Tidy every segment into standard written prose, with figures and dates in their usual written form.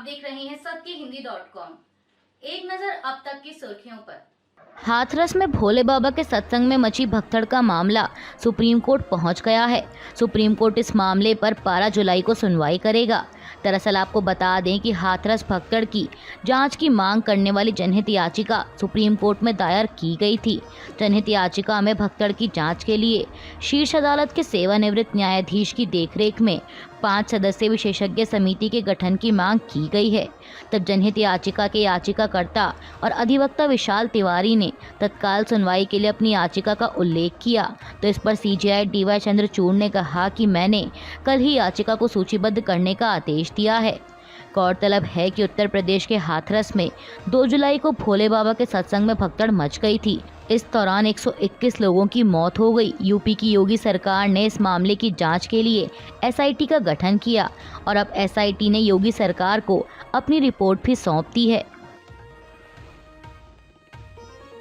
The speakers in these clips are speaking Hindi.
देख रहे हैं सबकी-हिंदी.com। एक नजर अब तक की सुर्खियों पर। हाथरस में भोले बाबा के सत्संग में मची भगदड़ का मामला सुप्रीम कोर्ट पहुंच गया है। सुप्रीम कोर्ट इस मामले पर 12 जुलाई को सुनवाई करेगा। दरअसल आपको बता दें कि हाथरस भगदड़ की जांच की मांग करने वाली जनहित याचिका सुप्रीम कोर्ट में दायर की गई थी। जनहित याचिका में भगदड़ की जांच के लिए शीर्ष अदालत के सेवानिवृत्त न्यायाधीश की देखरेख में 5 सदस्यीय विशेषज्ञ समिति के गठन की मांग की गई है। तब जनहित याचिका के याचिकाकर्ता और अधिवक्ता विशाल तिवारी ने तत्काल सुनवाई के लिए अपनी याचिका का उल्लेख किया, तो इस पर सीजेआई डीवाई चंद्रचूड़ ने कहा कि मैंने कल ही याचिका को सूचीबद्ध करने का आदेश दिया है। गौरतलब है कि उत्तर प्रदेश के हाथरस में 2 जुलाई को भोले बाबा के सत्संग में भगदड़ मच गई थी। इस दौरान 121 लोगों की मौत हो गई। यूपी की योगी सरकार ने इस मामले की जांच के लिए एसआईटी का गठन किया और अब एसआईटी ने योगी सरकार को अपनी रिपोर्ट भी सौंप दी है।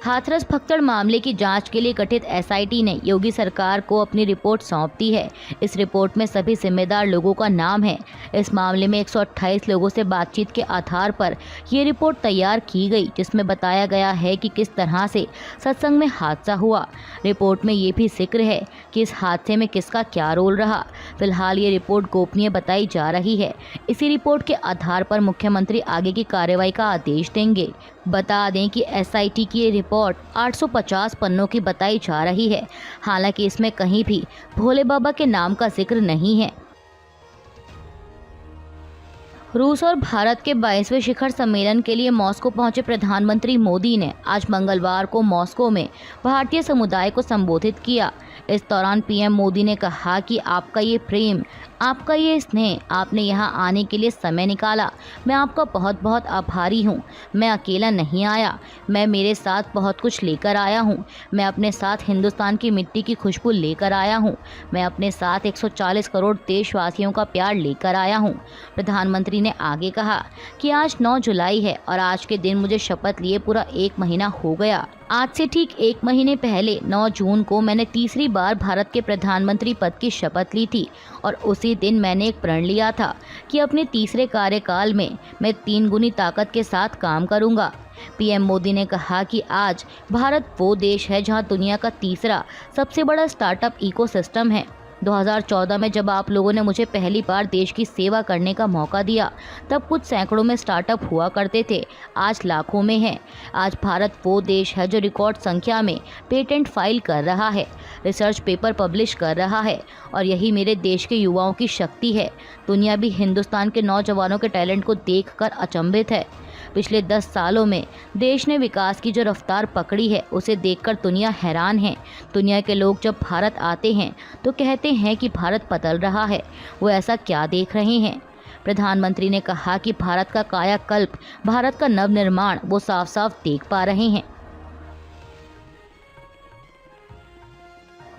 हाथरस भगदड़ मामले की जांच के लिए गठित एसआईटी ने योगी सरकार को अपनी रिपोर्ट सौंप दी है। इस रिपोर्ट में सभी जिम्मेदार लोगों का नाम है। इस मामले में 128 लोगों से बातचीत के आधार पर ये रिपोर्ट तैयार की गई, जिसमें बताया गया है कि किस तरह से सत्संग में हादसा हुआ। रिपोर्ट में ये भी जिक्र है कि इस हादसे में किसका क्या रोल रहा। फिलहाल ये रिपोर्ट गोपनीय बताई जा रही है। इसी रिपोर्ट के आधार पर मुख्यमंत्री आगे की कार्रवाई का आदेश देंगे। बता दें कि एसआईटी की ये रिपोर्ट 850 पन्नों की बताई जा रही है। हालांकि इसमें कहीं भी भोले बाबा के नाम का जिक्र नहीं है। रूस और भारत के 22वें शिखर सम्मेलन के लिए मॉस्को पहुंचे प्रधानमंत्री मोदी ने आज मंगलवार को मॉस्को में भारतीय समुदाय को संबोधित किया। इस दौरान पीएम मोदी ने कहा कि आपका ये प्रेम, आपका ये स्नेह, आपने यहाँ आने के लिए समय निकाला, मैं आपका बहुत बहुत आभारी हूँ। मैं अकेला नहीं आया, मैं मेरे साथ बहुत कुछ लेकर आया हूँ। मैं अपने साथ हिंदुस्तान की मिट्टी की खुशबू लेकर आया हूँ। मैं अपने साथ 140 करोड़ देशवासियों का प्यार लेकर आया हूँ। प्रधानमंत्री ने आगे कहा कि आज 9 जुलाई है और आज के दिन मुझे शपथ लिए पूरा 1 महीना हो गया। आज से ठीक 1 महीने पहले 9 जून को मैंने तीसरी बार भारत के प्रधानमंत्री पद की शपथ ली थी और उसी दिन मैंने एक प्रण लिया था कि अपने तीसरे कार्यकाल में मैं 3 गुनी ताकत के साथ काम करूंगा। पीएम मोदी ने कहा कि आज भारत वो देश है जहां दुनिया का तीसरा सबसे बड़ा स्टार्टअप इकोसिस्टम है। 2014 में जब आप लोगों ने मुझे पहली बार देश की सेवा करने का मौका दिया, तब कुछ सैकड़ों में स्टार्टअप हुआ करते थे, आज लाखों में हैं। आज भारत वो देश है जो रिकॉर्ड संख्या में पेटेंट फाइल कर रहा है, रिसर्च पेपर पब्लिश कर रहा है और यही मेरे देश के युवाओं की शक्ति है। दुनिया भी हिंदुस्तान के नौजवानों के टैलेंट को देखकर अचंभित है। पिछले 10 सालों में देश ने विकास की जो रफ्तार पकड़ी है, उसे देखकर दुनिया हैरान है। दुनिया के लोग जब भारत आते हैं तो कहते हैं कि भारत बदल रहा है। वो ऐसा क्या देख रहे हैं? प्रधानमंत्री ने कहा कि भारत का कायाकल्प, भारत का नवनिर्माण वो साफ साफ देख पा रहे हैं।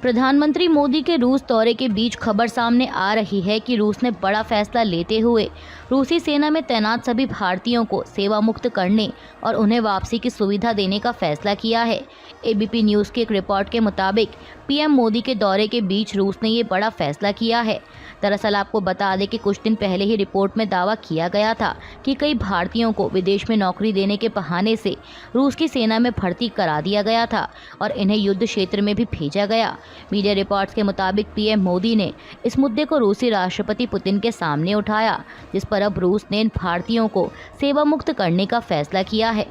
प्रधानमंत्री मोदी के रूस दौरे के बीच खबर सामने आ रही है कि रूस ने बड़ा फैसला लेते हुए रूसी सेना में तैनात सभी भारतीयों को सेवा मुक्त करने और उन्हें वापसी की सुविधा देने का फैसला किया है। एबीपी न्यूज़ की एक रिपोर्ट के मुताबिक पीएम मोदी के दौरे के बीच रूस ने ये बड़ा फैसला किया है। दरअसल आपको बता दें कि कुछ दिन पहले ही रिपोर्ट में दावा किया गया था कि कई भारतीयों को विदेश में नौकरी देने के बहाने से रूस की सेना में भर्ती करा दिया गया था और इन्हें युद्ध क्षेत्र में भी भेजा गया। मीडिया रिपोर्ट्स के मुताबिक पीएम मोदी ने इस मुद्दे को रूसी राष्ट्रपति पुतिन के सामने उठाया, जिस पर अब रूस ने इन भारतीयों को सेवा मुक्त करने का फैसला किया है।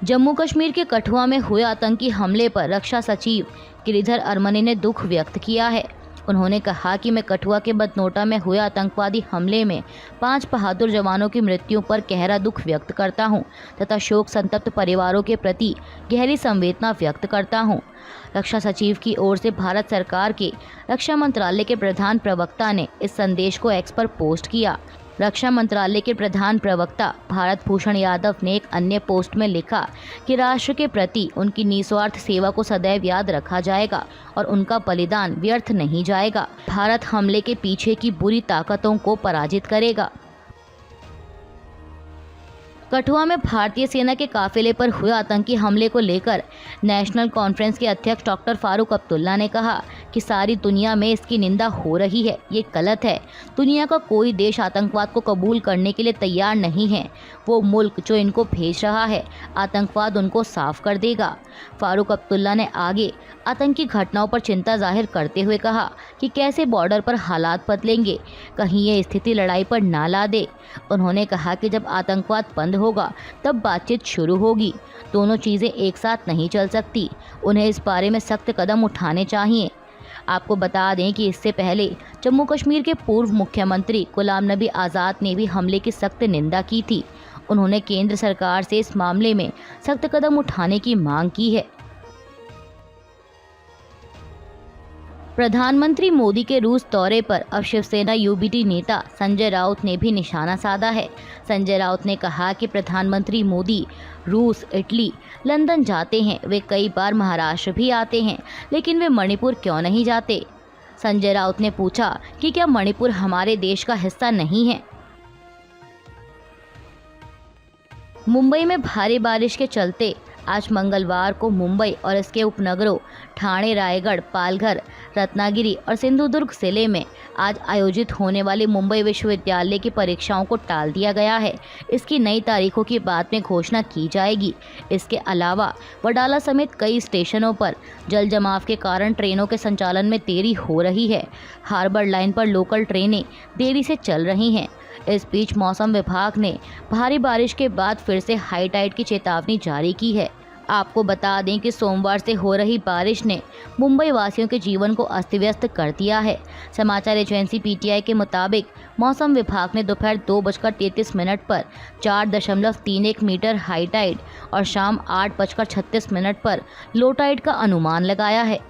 जम्मू कश्मीर के कठुआ में हुए आतंकी हमले पर रक्षा सचिव गिरिधर अरमने ने दुख व्यक्त किया है। उन्होंने कहा कि मैं कठुआ के बदनोटा में हुए आतंकवादी हमले में 5 बहादुर जवानों की मृत्यु पर गहरा दुख व्यक्त करता हूं तथा शोक संतप्त परिवारों के प्रति गहरी संवेदना व्यक्त करता हूं। रक्षा सचिव की ओर से भारत सरकार के रक्षा मंत्रालय के प्रधान प्रवक्ता ने इस संदेश को एक्स पर पोस्ट किया। रक्षा मंत्रालय के प्रधान प्रवक्ता भारत भूषण यादव ने एक अन्य पोस्ट में लिखा कि राष्ट्र के प्रति उनकी निस्वार्थ सेवा को सदैव याद रखा जाएगा और उनका बलिदान व्यर्थ नहीं जाएगा। भारत हमले के पीछे की बुरी ताकतों को पराजित करेगा। कठुआ में भारतीय सेना के काफिले पर हुए आतंकी हमले को लेकर नेशनल कॉन्फ्रेंस के अध्यक्ष डॉक्टर फारूक अब्दुल्ला ने कहा कि सारी दुनिया में इसकी निंदा हो रही है, ये गलत है। दुनिया का कोई देश आतंकवाद को कबूल करने के लिए तैयार नहीं है। वो मुल्क जो इनको भेज रहा है, आतंकवाद उनको साफ कर देगा। फारूक अब्दुल्ला ने आगे आतंकी घटनाओं पर चिंता जाहिर करते हुए कहा कि कैसे बॉर्डर पर हालात बदलेंगे, कहीं ये स्थिति लड़ाई पर ना ला दे। उन्होंने कहा कि जब आतंकवाद बंद होगा तब बातचीत शुरू होगी। दोनों चीज़ें एक साथ नहीं चल सकती। उन्हें इस बारे में सख्त कदम उठाने चाहिए। आपको बता दें कि इससे पहले जम्मू कश्मीर के पूर्व मुख्यमंत्री गुलाम नबी आज़ाद ने भी हमले की सख्त निंदा की थी। उन्होंने केंद्र सरकार से इस मामले में सख्त कदम उठाने की मांग की है। प्रधानमंत्री मोदी के रूस दौरे पर अब शिवसेना यूबीटी नेता संजय राउत ने भी निशाना साधा है। संजय राउत ने कहा कि प्रधानमंत्री मोदी रूस, इटली, लंदन जाते हैं, वे कई बार महाराष्ट्र भी आते हैं, लेकिन वे मणिपुर क्यों नहीं जाते। संजय राउत ने पूछा कि क्या मणिपुर हमारे देश का हिस्सा नहीं है। मुंबई में भारी बारिश के चलते आज मंगलवार को मुंबई और इसके उपनगरों ठाणे, रायगढ़, पालघर, रत्नागिरी और सिंधुदुर्ग जिले में आज आयोजित होने वाली मुंबई विश्वविद्यालय की परीक्षाओं को टाल दिया गया है। इसकी नई तारीखों की बाद में घोषणा की जाएगी। इसके अलावा वडाला समेत कई स्टेशनों पर जल जमाव के कारण ट्रेनों के संचालन में देरी हो रही है। हार्बर लाइन पर लोकल ट्रेनें देरी से चल रही हैं। इस बीच मौसम विभाग ने भारी बारिश के बाद फिर से हाई टाइड की चेतावनी जारी की है। आपको बता दें कि सोमवार से हो रही बारिश ने मुंबई वासियों के जीवन को अस्त व्यस्त कर दिया है। समाचार एजेंसी पीटीआई के मुताबिक मौसम विभाग ने दोपहर 2:33 पर 4.31 मीटर हाई टाइड और शाम 8:36 पर लो टाइड का अनुमान लगाया है।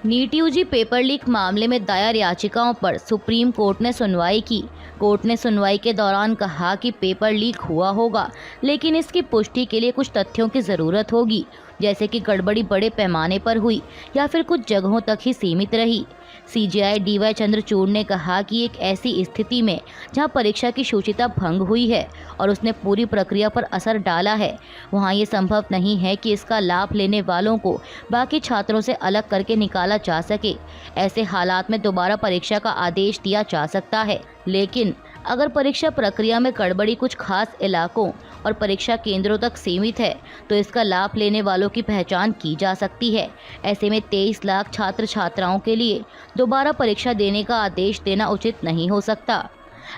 नीट यूजी पेपर लीक मामले में दायर याचिकाओं पर सुप्रीम कोर्ट ने सुनवाई की। कोर्ट ने सुनवाई के दौरान कहा कि पेपर लीक हुआ होगा, लेकिन इसकी पुष्टि के लिए कुछ तथ्यों की ज़रूरत होगी, जैसे कि गड़बड़ी बड़े पैमाने पर हुई या फिर कुछ जगहों तक ही सीमित रही। सीजेआई डीवाई चंद्रचूड़ ने कहा कि एक ऐसी स्थिति में जहां परीक्षा की शुचिता भंग हुई है और उसने पूरी प्रक्रिया पर असर डाला है, वहां ये संभव नहीं है कि इसका लाभ लेने वालों को बाकी छात्रों से अलग करके निकाला जा सके। ऐसे हालात में दोबारा परीक्षा का आदेश दिया जा सकता है, लेकिन अगर परीक्षा प्रक्रिया में गड़बड़ी कुछ खास इलाकों और परीक्षा केंद्रों तक सीमित है तो इसका लाभ लेने वालों की पहचान की जा सकती है। ऐसे में 23 लाख छात्र छात्राओं के लिए दोबारा परीक्षा देने का आदेश देना उचित नहीं हो सकता।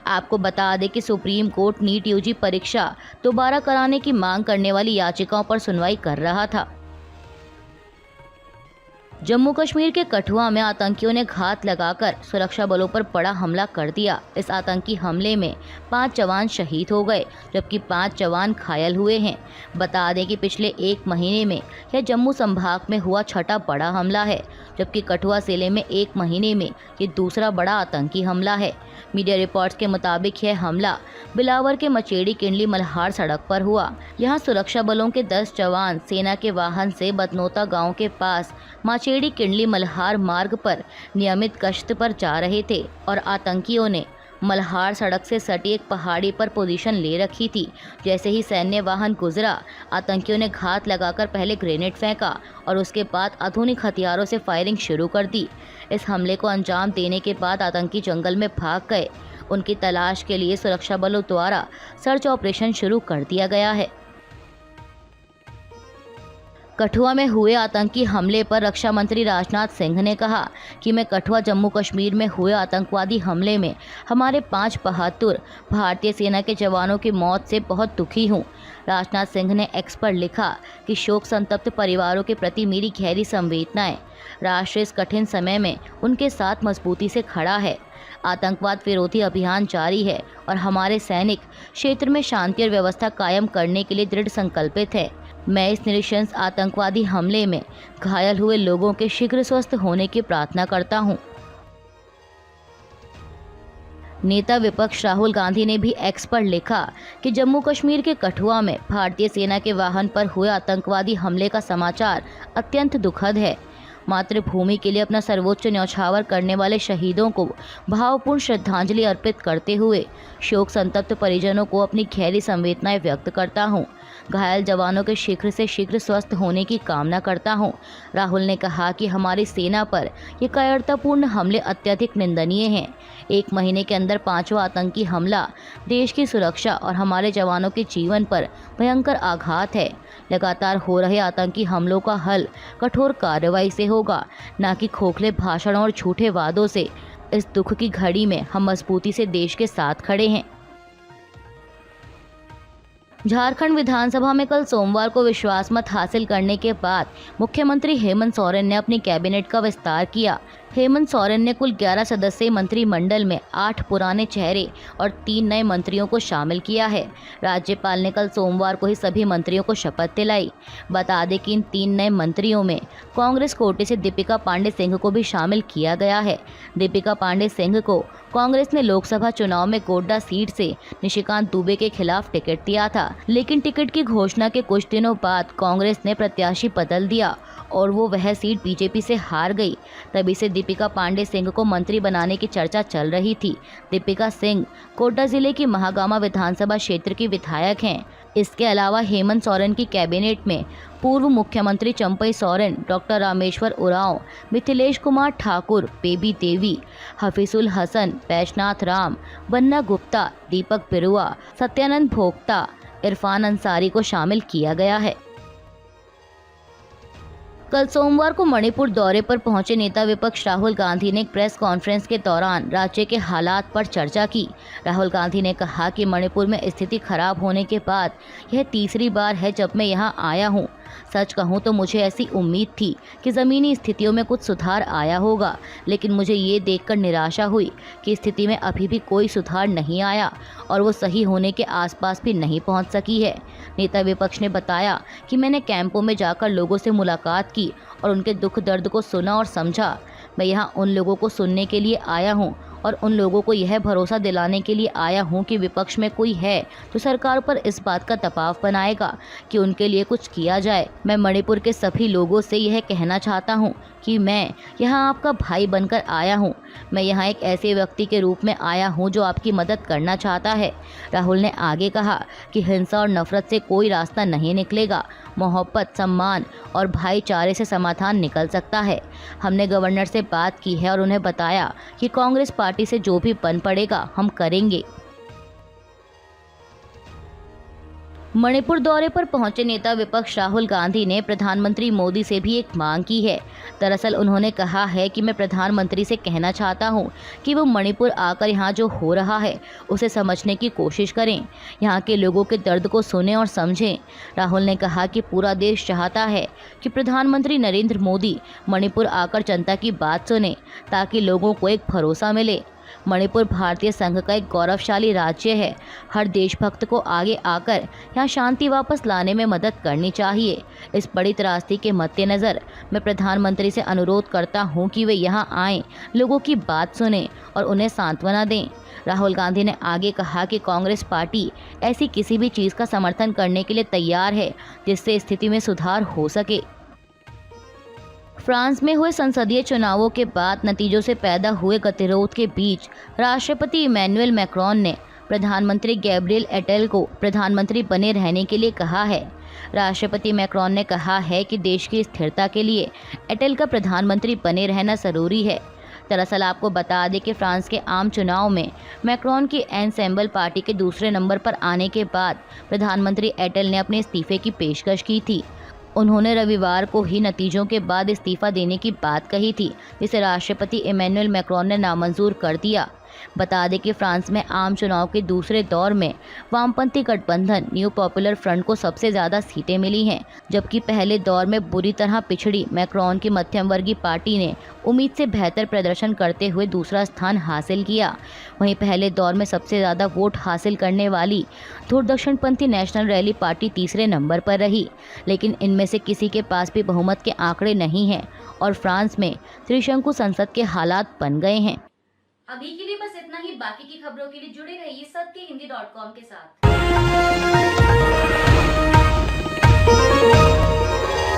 आपको बता दें कि सुप्रीम कोर्ट नीट यूजी परीक्षा दोबारा कराने की मांग करने वाली याचिकाओं पर सुनवाई कर रहा था। जम्मू कश्मीर के कठुआ में आतंकियों ने घात लगाकर सुरक्षा बलों पर बड़ा हमला कर दिया। इस आतंकी हमले में 5 जवान शहीद हो गए, जबकि 5 जवान घायल हुए हैं। बता दें कि पिछले 1 महीने में यह जम्मू संभाग में हुआ छठा बड़ा हमला है, जबकि कठुआ जिले में 1 महीने में ये दूसरा बड़ा आतंकी हमला है। मीडिया रिपोर्ट्स के मुताबिक यह हमला बिलावर के मचेड़ी किंडली मल्हार सड़क पर हुआ। यहाँ सुरक्षा बलों के 10 जवान सेना के वाहन से बदनोता गांव के पास माचेड़ी किंडली मल्हार मार्ग पर नियमित गश्त पर जा रहे थे और आतंकियों ने मल्हार सड़क से सटी एक पहाड़ी पर पोजीशन ले रखी थी। जैसे ही सैन्य वाहन गुजरा, आतंकियों ने घात लगाकर पहले ग्रेनेड फेंका और उसके बाद आधुनिक हथियारों से फायरिंग शुरू कर दी। इस हमले को अंजाम देने के बाद आतंकी जंगल में भाग गए। उनकी तलाश के लिए सुरक्षा बलों द्वारा सर्च ऑपरेशन शुरू कर दिया गया है। कठुआ में हुए आतंकी हमले पर रक्षा मंत्री राजनाथ सिंह ने कहा कि मैं कठुआ जम्मू कश्मीर में हुए आतंकवादी हमले में हमारे 5 बहादुर भारतीय सेना के जवानों की मौत से बहुत दुखी हूं। राजनाथ सिंह ने एक्स पर लिखा कि शोक संतप्त परिवारों के प्रति मेरी गहरी संवेदनाएं। राष्ट्र इस कठिन समय में उनके साथ मजबूती से खड़ा है। आतंकवाद विरोधी अभियान जारी है और हमारे सैनिक क्षेत्र में शांति और व्यवस्था कायम करने के लिए दृढ़ संकल्पित है। मैं इस नृशंस आतंकवादी हमले में घायल हुए लोगों के शीघ्र स्वस्थ होने की प्रार्थना करता हूं। नेता विपक्ष राहुल गांधी ने भी एक्स पर लिखा कि जम्मू कश्मीर के कठुआ में भारतीय सेना के वाहन पर हुए आतंकवादी हमले का समाचार अत्यंत दुखद है। मातृभूमि के लिए अपना सर्वोच्च न्यौछावर करने वाले शहीदों को भावपूर्ण श्रद्धांजलि अर्पित करते हुए शोक संतप्त परिजनों को अपनी गहरी संवेदनाएं व्यक्त करता हूं। घायल जवानों के शीघ्र से शीघ्र स्वस्थ होने की कामना करता हूं। राहुल ने कहा कि हमारी सेना पर ये कायरतापूर्ण हमले अत्यधिक निंदनीय हैं। 1 महीने के अंदर 5वां आतंकी हमला देश की सुरक्षा और हमारे जवानों के जीवन पर भयंकर आघात है। लगातार हो रहे आतंकी हमलों का हल कठोर कार्रवाई से होगा, न कि खोखले भाषणों और झूठे वादों से। इस दुख की घड़ी में हम मजबूती से देश के साथ खड़े हैं। झारखंड विधानसभा में कल सोमवार को विश्वास मत हासिल करने के बाद मुख्यमंत्री हेमंत सोरेन ने अपनी कैबिनेट का विस्तार किया। हेमंत सोरेन ने कुल 11 सदस्यीय मंत्रिमंडल में 8 पुराने चेहरे और 3 नए मंत्रियों को शामिल किया है। राज्यपाल ने कल सोमवार को ही सभी मंत्रियों को शपथ दिलाई। बता दें कि इन 3 नए मंत्रियों में कांग्रेस कोटे से दीपिका पांडे सिंह को भी शामिल किया गया है। दीपिका पांडे सिंह को कांग्रेस ने लोकसभा चुनाव में गोड्डा सीट से निशिकांत दुबे के खिलाफ टिकट दिया था, लेकिन टिकट की घोषणा के कुछ दिनों बाद कांग्रेस ने प्रत्याशी बदल दिया और वह सीट बीजेपी से हार गई। तभी से दीपिका पांडे सिंह को मंत्री बनाने की चर्चा चल रही थी। दीपिका सिंह गोड्डा जिले की महागामा विधानसभा क्षेत्र की विधायक हैं। इसके अलावा हेमंत सोरेन की कैबिनेट में पूर्व मुख्यमंत्री चंपई सोरेन, डॉक्टर रामेश्वर उरांव, मिथिलेश कुमार ठाकुर, बेबी देवी, हफीजुल हसन, बैजनाथ राम, बन्ना गुप्ता, दीपक बिरुआ, सत्यानंद भोक्ता, इरफान अंसारी को शामिल किया गया है। कल सोमवार को मणिपुर दौरे पर पहुंचे नेता विपक्ष राहुल गांधी ने एक प्रेस कॉन्फ्रेंस के दौरान राज्य के हालात पर चर्चा की। राहुल गांधी ने कहा कि मणिपुर में स्थिति खराब होने के बाद यह तीसरी बार है जब मैं यहां आया हूं। सच कहूं तो मुझे ऐसी उम्मीद थी कि ज़मीनी स्थितियों में कुछ सुधार आया होगा, लेकिन मुझे ये देखकर निराशा हुई कि स्थिति में अभी भी कोई सुधार नहीं आया और वो सही होने के आसपास भी नहीं पहुंच सकी है। नेता विपक्ष ने बताया कि मैंने कैंपों में जाकर लोगों से मुलाकात की और उनके दुख दर्द को सुना और समझा। मैं यहाँ उन लोगों को सुनने के लिए आया हूँ और उन लोगों को यह भरोसा दिलाने के लिए आया हूँ कि विपक्ष में कोई है तो सरकार पर इस बात का दबाव बनाएगा कि उनके लिए कुछ किया जाए। मैं मणिपुर के सभी लोगों से यह कहना चाहता हूँ कि मैं यहाँ आपका भाई बनकर आया हूँ। मैं यहाँ एक ऐसे व्यक्ति के रूप में आया हूँ जो आपकी मदद करना चाहता है। राहुल ने आगे कहा कि हिंसा और नफरत से कोई रास्ता नहीं निकलेगा। मोहब्बत, सम्मान और भाईचारे से समाधान निकल सकता है। हमने गवर्नर से बात की है और उन्हें बताया कि कांग्रेस पार्टी से जो भी बन पड़ेगा हम करेंगे। मणिपुर दौरे पर पहुंचे नेता विपक्ष राहुल गांधी ने प्रधानमंत्री मोदी से भी एक मांग की है। दरअसल उन्होंने कहा है कि मैं प्रधानमंत्री से कहना चाहता हूं कि वो मणिपुर आकर यहां जो हो रहा है उसे समझने की कोशिश करें, यहां के लोगों के दर्द को सुनें और समझें। राहुल ने कहा कि पूरा देश चाहता है कि प्रधानमंत्री नरेंद्र मोदी मणिपुर आकर जनता की बात सुने ताकि लोगों को एक भरोसा मिले। मणिपुर भारतीय संघ का एक गौरवशाली राज्य है। हर देशभक्त को आगे आकर यहाँ शांति वापस लाने में मदद करनी चाहिए। इस बड़ी त्रासदी के मद्देनज़र मैं प्रधानमंत्री से अनुरोध करता हूँ कि वे यहाँ आएं, लोगों की बात सुनें और उन्हें सांत्वना दें। राहुल गांधी ने आगे कहा कि कांग्रेस पार्टी ऐसी किसी भी चीज़ का समर्थन करने के लिए तैयार है जिससे स्थिति में सुधार हो सके। फ्रांस में हुए संसदीय चुनावों के बाद नतीजों से पैदा हुए गतिरोध के बीच राष्ट्रपति इमैनुअल मैक्रोन ने प्रधानमंत्री गैब्रियल एटेल को प्रधानमंत्री बने रहने के लिए कहा है। राष्ट्रपति मैक्रोन ने कहा है कि देश की स्थिरता के लिए एटेल का प्रधानमंत्री बने रहना ज़रूरी है। दरअसल आपको बता दें कि फ्रांस के आम चुनाव में मैक्रोन की एनसेम्बल पार्टी के दूसरे नंबर पर आने के बाद प्रधानमंत्री एटेल ने अपने इस्तीफे की पेशकश की थी। उन्होंने रविवार को ही नतीजों के बाद इस्तीफा देने की बात कही थी, जिसे राष्ट्रपति इमैनुअल मैक्रोन ने नामंजूर कर दिया। बता दें कि फ्रांस में आम चुनाव के दूसरे दौर में वामपंथी गठबंधन न्यू पॉपुलर फ्रंट को सबसे ज़्यादा सीटें मिली हैं, जबकि पहले दौर में बुरी तरह पिछड़ी मैक्रोन की मध्यम वर्गीय पार्टी ने उम्मीद से बेहतर प्रदर्शन करते हुए दूसरा स्थान हासिल किया। वहीं पहले दौर में सबसे ज़्यादा वोट हासिल करने वाली दूरदक्षिणपंथी नेशनल रैली पार्टी तीसरे नंबर पर रही, लेकिन इनमें से किसी के पास भी बहुमत के आंकड़े नहीं हैं और फ्रांस में त्रिशंकु संसद के हालात बन गए हैं। अभी के लिए बस इतना ही। बाकी की खबरों के लिए जुड़े रहिए सत्यहिंदी.com के साथ।